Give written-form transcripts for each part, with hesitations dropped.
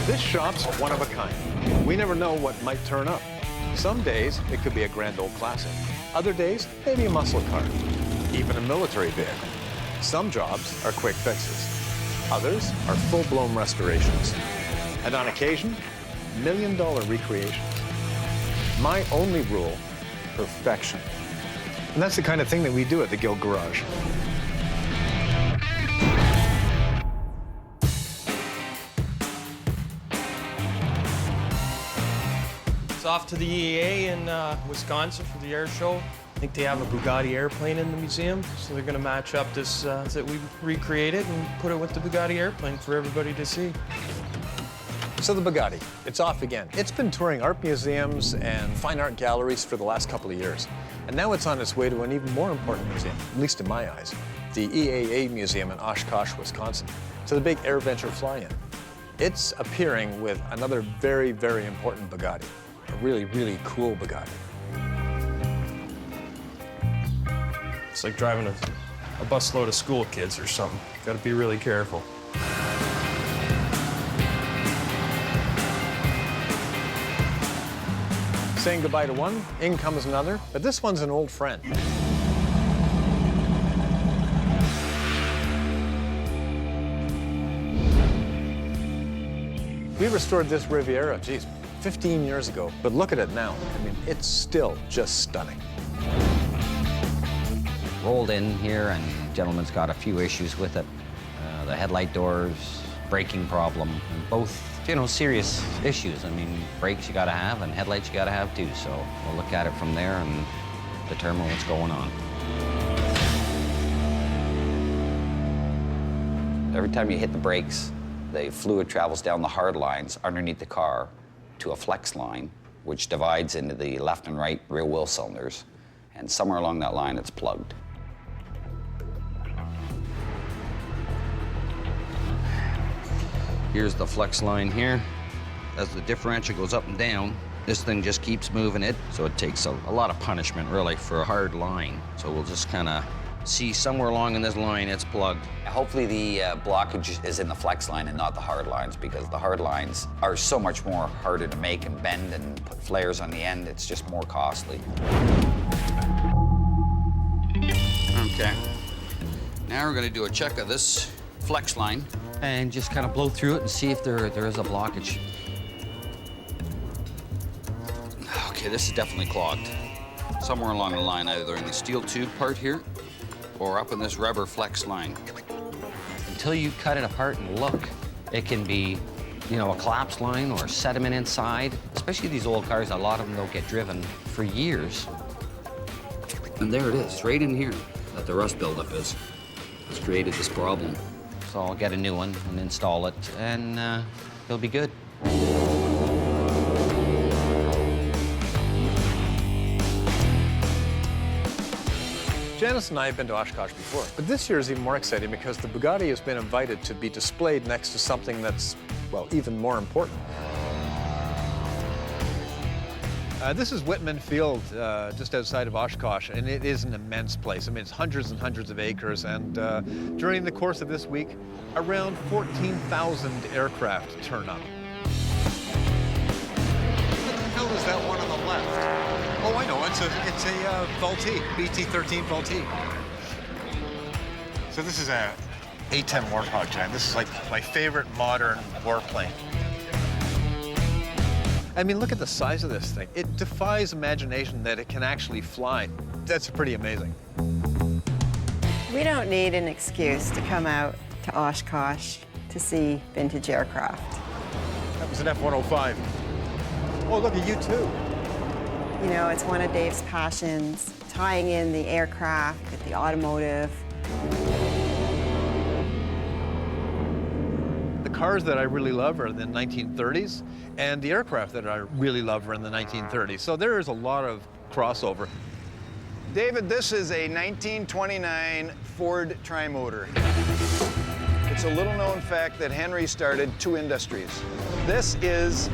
This shop's one of a kind. We never know what might turn up. Some days, it could be a grand old classic. Other days, maybe a muscle car, even a military vehicle. Some jobs are quick fixes. Others are full-blown restorations. And on occasion, million-dollar recreations. My only rule, perfection. And that's the kind of thing that we do at the Guild Garage. It's off to the EAA in Wisconsin for the air show. I think they have a Bugatti airplane in the museum, so they're gonna match up this that we recreated and put it with the Bugatti airplane for everybody to see. So the Bugatti, it's off again. It's been touring art museums and fine art galleries for the last couple of years. And now it's on its way to an even more important museum, at least in my eyes, the EAA Museum in Oshkosh, Wisconsin, to the big AirVenture Fly-In. It's appearing with another very, very important Bugatti, a really, really cool Bugatti. It's like driving a busload of school kids or something. Gotta be really careful. Saying goodbye to one, in comes another, but this one's an old friend. We restored this Riviera, geez, 15 years ago, but look at it now. I mean, it's still just stunning. Rolled in here, and the gentleman's got a few issues with it. The headlight doors, braking problem, and both, you know, serious issues. I mean, brakes you gotta have, and headlights you gotta have too, so we'll look at it from there and determine what's going on. Every time you hit the brakes, the fluid travels down the hard lines underneath the car to a flex line, which divides into the left and right rear wheel cylinders, and somewhere along that line it's plugged. Here's the flex line here. As the differential goes up and down, this thing just keeps moving it, so it takes a lot of punishment, really, for a hard line. So we'll just kind of see somewhere along in this line it's plugged. Hopefully the blockage is in the flex line and not the hard lines, because the hard lines are so much more harder to make and bend and put flares on the end. It's just more costly. Okay. Now we're going to do a check of this flex line and just kind of blow through it and see if there is a blockage. Okay, this is definitely clogged. Somewhere along the line, either in the steel tube part here or up in this rubber flex line. Until you cut it apart and look, it can be, you know, a collapsed line or sediment inside. Especially these old cars, a lot of them don't get driven for years. And there it is, right in here, that the rust buildup is. It's created this problem. So I'll get a new one and install it, and it'll be good. Janice and I have been to Oshkosh before, but this year is even more exciting because the Bugatti has been invited to be displayed next to something that's, well, even more important. This is Whitman Field, just outside of Oshkosh, and it is an immense place. I mean, it's hundreds and hundreds of acres, and during the course of this week, around 14,000 aircraft turn up. What the hell is that one on the left? Oh, I know, it's a Vultee, BT-13 Vultee. So this is a A-10 Warthog, Jan. This is like my favorite modern warplane. I mean, look at the size of this thing. It defies imagination that it can actually fly. That's pretty amazing. We don't need an excuse to come out to Oshkosh to see vintage aircraft. That was an F-105. Oh, look at you too. You know, it's one of Dave's passions, tying in the aircraft with the automotive. The cars that I really love are in the 1930s, and the aircraft that I really love are in the 1930s. So there is a lot of crossover. David, this is a 1929 Ford Trimotor. It's a little-known fact that Henry started two industries. This is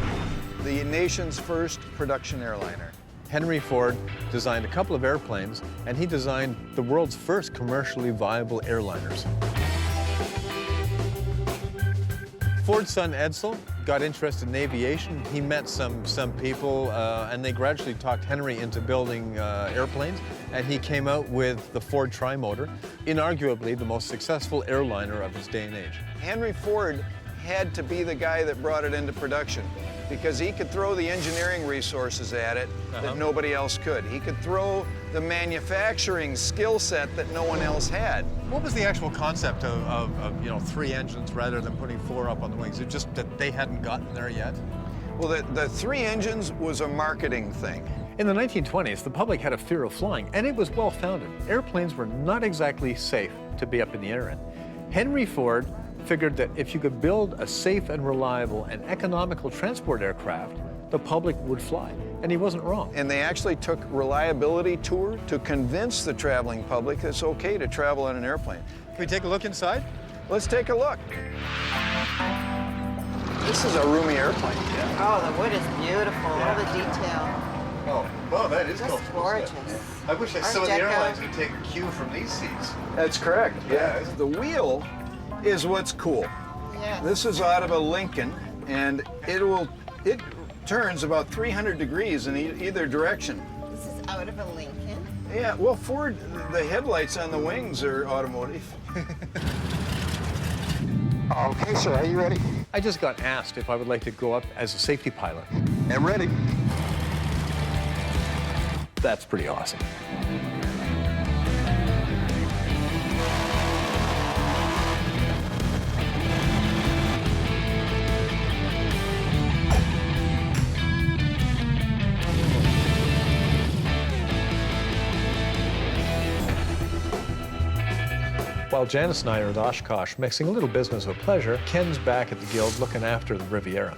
the nation's first production airliner. Henry Ford designed a couple of airplanes, and he designed the world's first commercially viable airliners. Ford's son Edsel got interested in aviation. He met some people, and they gradually talked Henry into building airplanes, and he came out with the Ford Trimotor, inarguably the most successful airliner of his day and age. Henry Ford had to be the guy that brought it into production because he could throw the engineering resources at it that nobody else could. He could throw the manufacturing skill set that no one else had. What was the actual concept of you know, 3 engines rather than putting 4 up on the wings? Is it just that they hadn't gotten there yet? Well, the 3 engines was a marketing thing. In the 1920s, the public had a fear of flying, and it was well-founded. Airplanes were not exactly safe to be up in the air in. Henry Ford figured that if you could build a safe and reliable and economical transport aircraft, the public would fly. And he wasn't wrong. And they actually took reliability tour to convince the traveling public that it's okay to travel on an airplane. Can we take a look inside? Let's take a look. This is a roomy airplane. Oh, the wood is beautiful. All the detail. Oh, well, that is Just gorgeous. I wish Art some of the Deco. Airlines would take a cue from these seats. That's correct. Yeah. The wheel is what's cool. Yeah. This is out of a Lincoln, and it turns about 300 degrees in either direction. This is out of a Lincoln. Yeah, well, Ford, the headlights on the wings are automotive. Okay, sir, are you ready? I just got asked if I would like to go up as a safety pilot. I'm ready. That's pretty awesome. While Janice and I are at Oshkosh mixing a little business with pleasure, Ken's back at the Guild looking after the Riviera.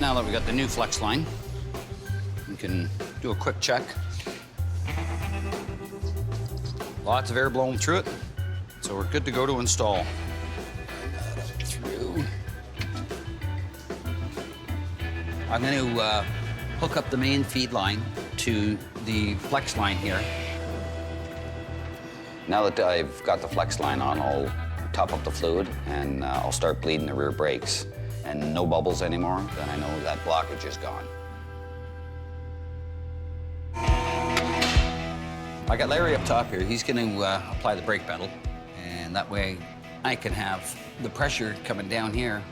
Now that we got the new flex line, we can do a quick check. Lots of air blowing through it, so we're good to go to install. Run that up through. I'm going to hook up the main feed line to the flex line here. Now that I've got the flex line on, I'll top up the fluid and I'll start bleeding the rear brakes. And no bubbles anymore, then I know that blockage is gone. I got Larry up top here. He's going to apply the brake pedal, and that way I can have the pressure coming down here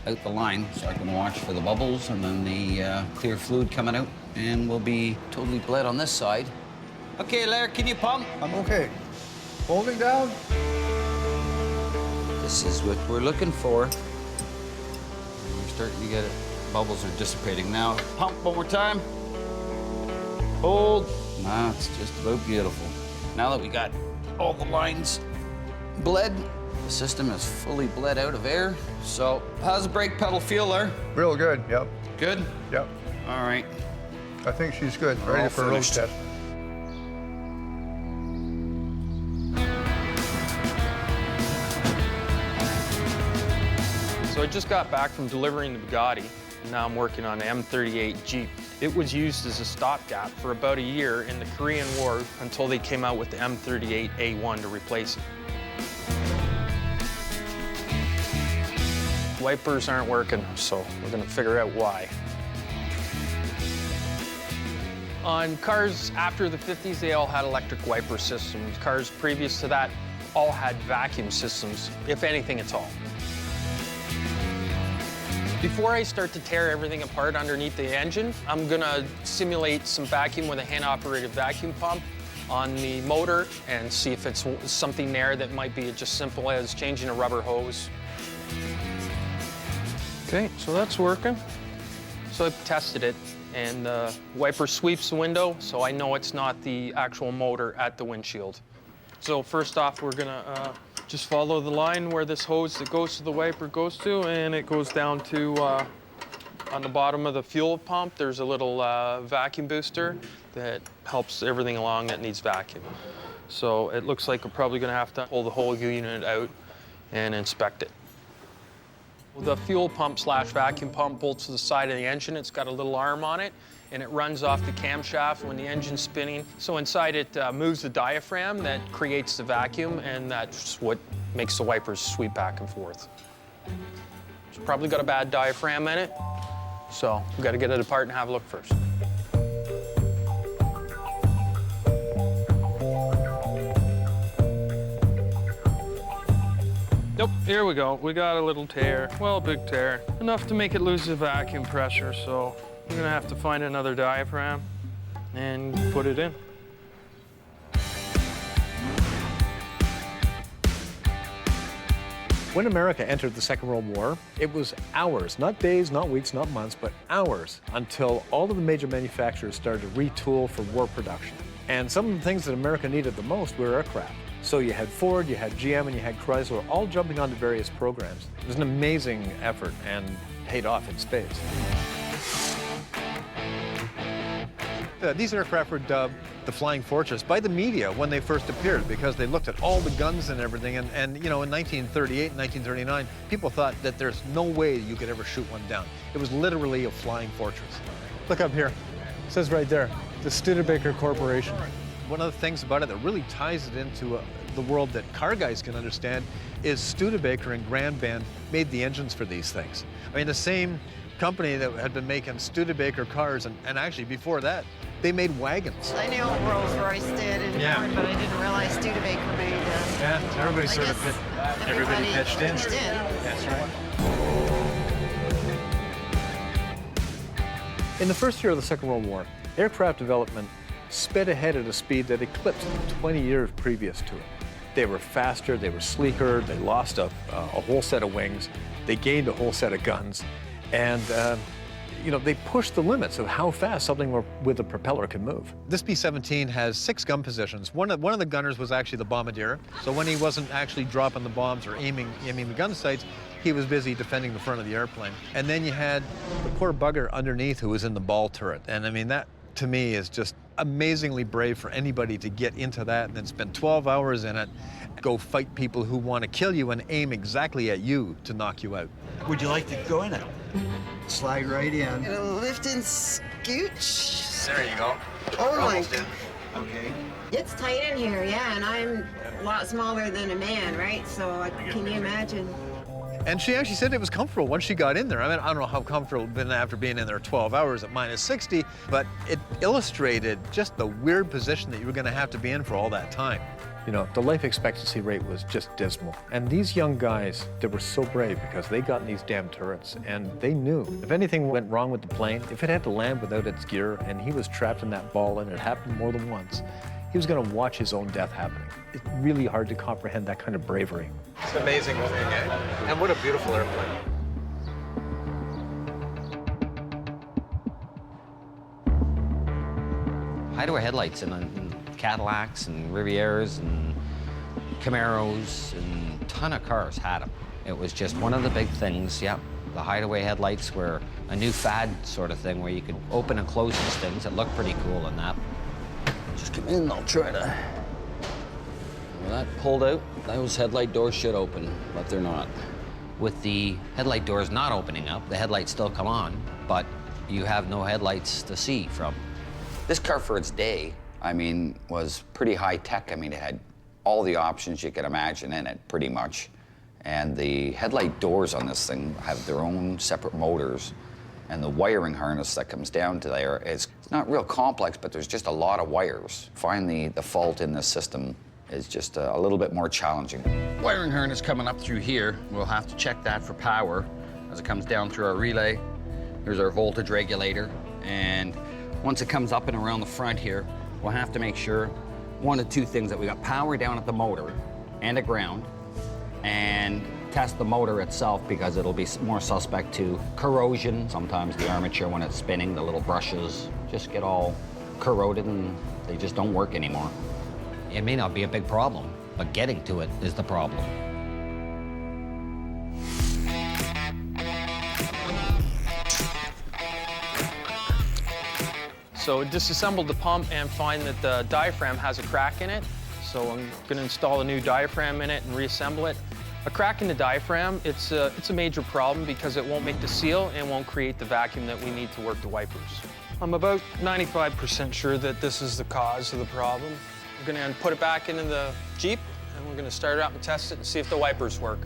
out the line, so I can watch for the bubbles and then the clear fluid coming out, and we'll be totally bled on this side. Okay, Larry, can you pump? I'm okay. Holding down. This is what we're looking for. We're starting to get it. Bubbles are dissipating now. Pump one more time. Hold. Now it's just about beautiful. Now that we got all the lines bled, the system is fully bled out of air. So how's the brake pedal feel there? Real good, yep. Good? Yep. All right. I think she's good. We're all Ready for a road finished. test. So I just got back from delivering the Bugatti, and now I'm working on the M38 Jeep. It was used as a stopgap for about a year in the Korean War until they came out with the M38 A1 to replace it. Wipers aren't working, so we're gonna figure out why. On cars after the 50s, they all had electric wiper systems. Cars previous to that all had vacuum systems, if anything at all. Before I start to tear everything apart underneath the engine, I'm gonna simulate some vacuum with a hand-operated vacuum pump on the motor and see if it's something there that might be just simple as changing a rubber hose. Okay, so that's working. So I've tested it, and the wiper sweeps the window, so I know it's not the actual motor at the windshield. So first off, we're gonna just follow the line where this hose that goes to the wiper goes to, and it goes down to, on the bottom of the fuel pump, there's a little vacuum booster that helps everything along that needs vacuum. So it looks like we're probably gonna have to pull the whole unit out and inspect it. The fuel pump slash vacuum pump bolts to the side of the engine. It's got a little arm on it, and it runs off the camshaft when the engine's spinning. So inside it moves the diaphragm that creates the vacuum, and that's what makes the wipers sweep back and forth. It's probably got a bad diaphragm in it, so we got to get it apart and have a look first. Nope, here we go. We got a little tear, well, a big tear. Enough to make it lose the vacuum pressure, so we're gonna have to find another diaphragm and put it in. When America entered the Second World War, it was hours, not days, not weeks, not months, but hours until all of the major manufacturers started to retool for war production. And some of the things that America needed the most were aircraft. So you had Ford, you had GM, and you had Chrysler all jumping onto various programs. It was an amazing effort and paid off in spades. These aircraft were dubbed the Flying Fortress by the media when they first appeared because they looked at all the guns and everything. And you know, in 1938 and 1939, people thought that there's no way you could ever shoot one down. It was literally a flying fortress. Look up here. It says right there, the Studebaker Corporation. One of the things about it that really ties it into the world that car guys can understand is Studebaker and Grand Band made the engines for these things. I mean, the same company that had been making Studebaker cars, and actually before that, they made wagons. I knew Rolls-Royce did and Ford, but I didn't realize Studebaker made Yeah, everybody sort of everybody pitched in. That's right. In the first year of the Second World War, aircraft development sped ahead at a speed that eclipsed the 20 years previous to it. They were faster, they were sleeker, they lost a whole set of wings, they gained a whole set of guns, and you know, they pushed the limits of how fast something with a propeller can move. This B-17 has 6 gun positions. One of the gunners was actually the bombardier, so when he wasn't actually dropping the bombs or aiming the gun sights, he was busy defending the front of the airplane. And then you had the poor bugger underneath who was in the ball turret, and I mean, that to me is just amazingly brave for anybody to get into that and then spend 12 hours in it, go fight people who want to kill you and aim exactly at you to knock you out. Would you like to go in it? Slide right in. Lift and scooch. There you go. Oh my. Okay. It's tight in here, yeah, and I'm a lot smaller than a man, right? So can you imagine? And she actually said it was comfortable once she got in there. I mean, I don't know how comfortable it had been after being in there 12 hours at minus 60, but it illustrated just the weird position that you were going to have to be in for all that time. You know, the life expectancy rate was just dismal. And these young guys, they were so brave because they got in these damn turrets and they knew if anything went wrong with the plane, if it had to land without its gear and he was trapped in that ball and it happened more than once, he was going to watch his own death happening. It's really hard to comprehend that kind of bravery. It's an amazing thing, eh? And what a beautiful airplane. Hideaway headlights in Cadillacs and Rivieras and Camaros and a ton of cars had them. It was just one of the big things, yep. The Hideaway headlights were a new fad sort of thing where you could open and close these things. It looked pretty cool in that. Just come in, I'll try to. When that pulled out, those headlight doors should open, but they're not. With the headlight doors not opening up, the headlights still come on, but you have no headlights to see from. This car for its day, I mean, was pretty high tech. I mean, it had all the options you could imagine in it, pretty much. And the headlight doors on this thing have their own separate motors. And the wiring harness that comes down to there is it's not real complex, but there's just a lot of wires. Finding the fault in this system is just a little bit more challenging. Wiring harness coming up through here. We'll have to check that for power as it comes down through our relay. Here's our voltage regulator. And once it comes up and around the front here, we'll have to make sure one of two things, that we got power down at the motor and at ground, and test the motor itself because it'll be more suspect to corrosion. Sometimes the armature, when it's spinning, the little brushes just get all corroded and they just don't work anymore. It may not be a big problem, but getting to it is the problem. So disassembled the pump and find that the diaphragm has a crack in it. So I'm gonna install a new diaphragm in it and reassemble it. A crack in the diaphragm, it's a major problem because it won't make the seal and won't create the vacuum that we need to work the wipers. I'm about 95% sure that this is the cause of the problem. We're gonna put it back into the Jeep and we're gonna start it up and test it and see if the wipers work.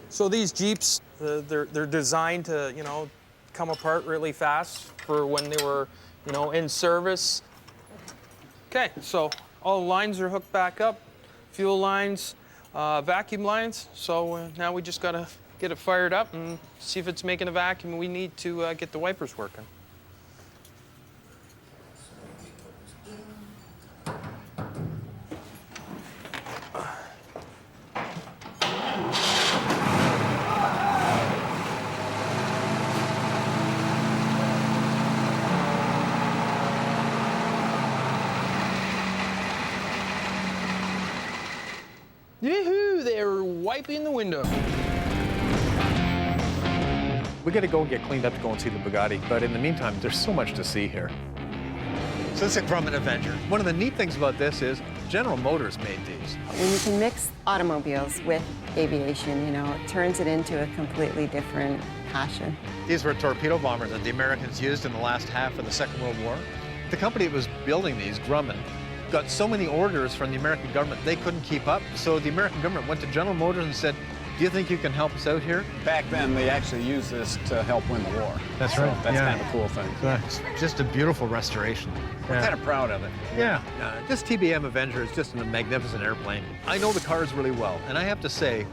So these Jeeps, they're designed to, you know, come apart really fast for when they were, you know, in service. Okay, so all the lines are hooked back up, fuel lines, vacuum lines. So now we just gotta get it fired up and see if it's making a vacuum. We need to get the wipers working. Yoo-hoo, they're wiping the window. We got to go and get cleaned up to go and see the Bugatti, but in the meantime, there's so much to see here. So this is from an adventure. One of the neat things about this is General Motors made these. When you can mix automobiles with aviation, you know, it turns it into a completely different passion. These were torpedo bombers that the Americans used in the last half of the Second World War. The company that was building these, Grumman, got so many orders from the American government, they couldn't keep up. So the American government went to General Motors and said, do you think you can help us out here? Back then, they actually used this to help win the war. That's So right. that's Yeah. kind of a cool thing. It's just a beautiful restoration. We're kind of proud of it. Yeah. This TBM Avenger is just a magnificent airplane. I know the cars really well, and I have to say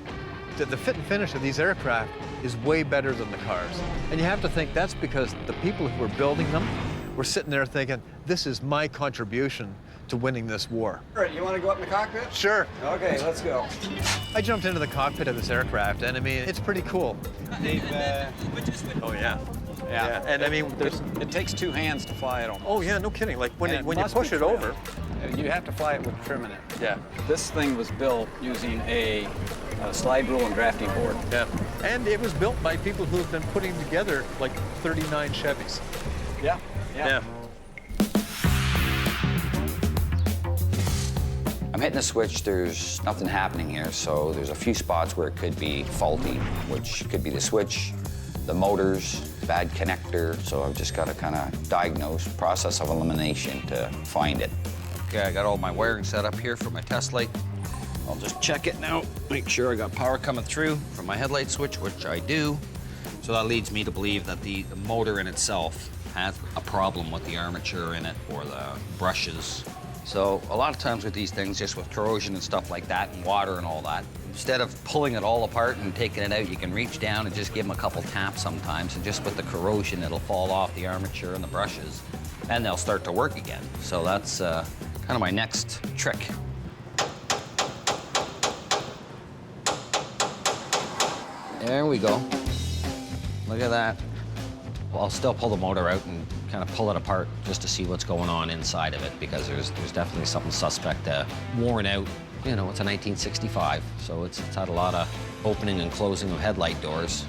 that the fit and finish of these aircraft is way better than the cars. And you have to think that's because the people who were building them were sitting there thinking, this is my contribution to winning this war. All right, you want to go up in the cockpit? Sure. Okay, let's go. I jumped into the cockpit of this aircraft, and I mean, it's pretty cool. Dave, Oh, yeah. yeah. And I mean, there's, It takes two hands to fly it almost. oh, yeah, no kidding. Like when, And when you must be push it trimmed. over. You have to fly it with trim in it. Yeah. This thing was built using a slide rule and drafting board. Yeah. And it was built by people who have been putting together like 39 Chevys. Yeah. Yeah. I'm hitting the switch, there's nothing happening here, so there's a few spots where it could be faulty, which could be the switch, the motors, bad connector, so I've just got to kind of diagnose, process of elimination to find it. Okay, I got all my wiring set up here for my test light. I'll just check it now, make sure I got power coming through from my headlight switch, which I do. So that leads me to believe that the motor in itself has a problem with the armature in it or the brushes. So a lot of times with these things, just with corrosion and stuff like that and water and all that, instead of pulling it all apart and taking it out, you can reach down and just give them a couple taps sometimes, and just with the corrosion, it'll fall off the armature and the brushes, and they'll start to work again. So that's kind of my next trick. There we go. Look at that. Well, I'll still pull the motor out and kind of pull it apart just to see what's going on inside of it, because there's definitely something suspect, worn out. You know, it's a 1965, so it's had a lot of opening and closing of headlight doors.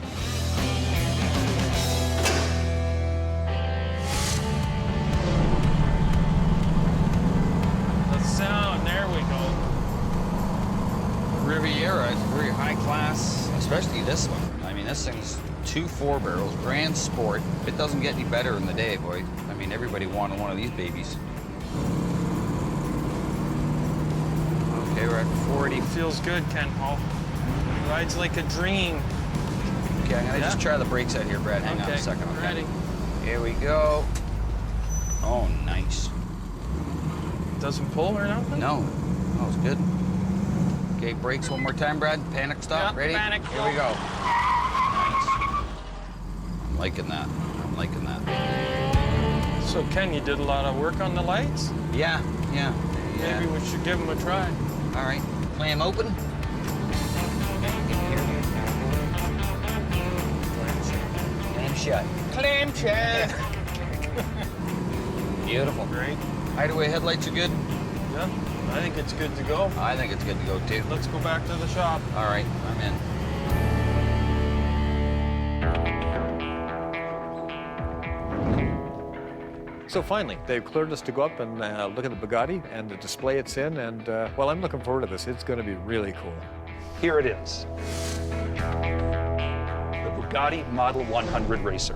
The sound, there we go. Riviera is very high class, especially this one. I mean, this thing's 2 4-barrels, grand sport. It doesn't get any better in the day, boy. I mean, everybody wanted one of these babies. Okay, we're at 40. Feels good, Ken Hall. Rides like a dream. Okay, I'm gonna just try the brakes out here, Brad. Hang on a second, okay? Ready. Here we go. Oh, nice. Doesn't pull or nothing? No, that was good. Okay, brakes one more time, Brad. Panic stop, Yeah, ready? panic, Here we go. Nice. I'm liking that. I'm liking that. So, Ken, you did a lot of work on the lights? Yeah. Maybe we should give them a try. All right, play them open. Clam shut. Clam shut. Beautiful. Great. Hideaway headlights are good. Yeah, I think it's good to go. I think it's good to go too. Let's go back to the shop. All right, I'm in. So finally, they've cleared us to go up and look at the Bugatti and the display it's in, and well, I'm looking forward to this. It's going to be really cool. Here it is. The Bugatti Model 100 Racer.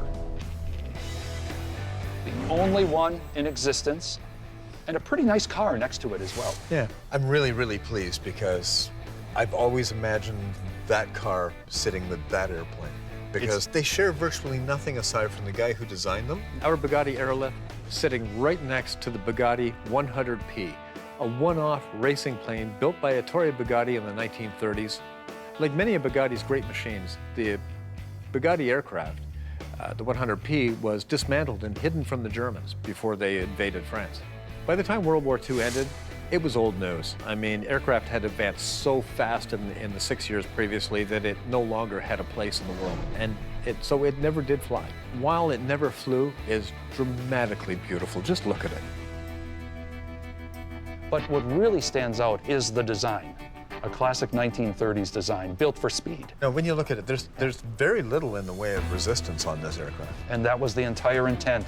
The only one in existence, and a pretty nice car next to it as well. Yeah, I'm really, really pleased because I've always imagined that car sitting with that airplane because they share virtually nothing aside from the guy who designed them. Our Bugatti Airlift sitting right next to the Bugatti 100P, a one-off racing plane built by Ettore Bugatti in the 1930s. Like many of Bugatti's great machines, the Bugatti aircraft, the 100P, was dismantled and hidden from the Germans before they invaded France. By the time World War II ended, it was old news. I mean, aircraft had advanced so fast in the 6 years previously that it no longer had a place in the world. And so it never did fly. While it never flew, is dramatically beautiful. Just look at it. But what really stands out is the design. A classic 1930s design, built for speed. Now, when you look at it, there's very little in the way of resistance on this aircraft. And that was the entire intent.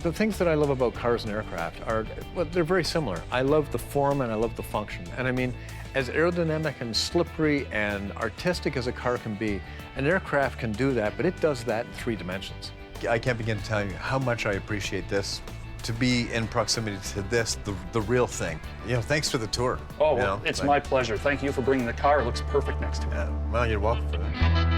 The things that I love about cars and aircraft are, well, they're very similar. I love the form and I love the function. And I mean, as aerodynamic and slippery and artistic as a car can be, an aircraft can do that, but it does that in 3 dimensions. I can't begin to tell you how much I appreciate this, to be in proximity to this, the real thing. You know, thanks for the tour. Oh, well, it's my pleasure. Thank you for bringing the car. It looks perfect next to it. Yeah, well, you're welcome for that.